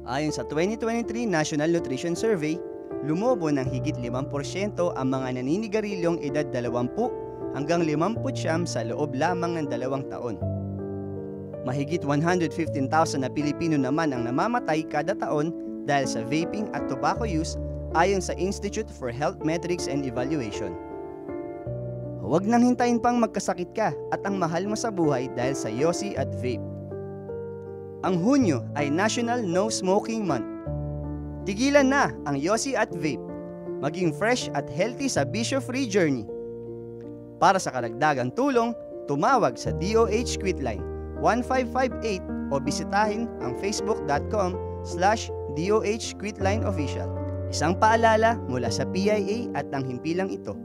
Ayon sa 2023 National Nutrition Survey, lumobo ng higit 5% ang mga naninigarilyong edad 20 hanggang 59 sa loob lamang ng 2 taon. Mahigit 115,000 na Pilipino naman ang namamatay kada taon dahil sa vaping at tobacco use ayon sa Institute for Health Metrics and Evaluation. Huwag nang hintayin pang magkasakit ka at ang mahal mo sa buhay dahil sa yosi at vape. Ang Hunyo ay National No Smoking Month. Tigilan na ang yosi at vape. Maging fresh at healthy sa bisyo-free journey. Para sa karagdagang tulong, tumawag sa DOH Quitline 1558 o bisitahin ang facebook.com/DOH Quitline Official. Isang paalala mula sa PIA at ang himpilang ito.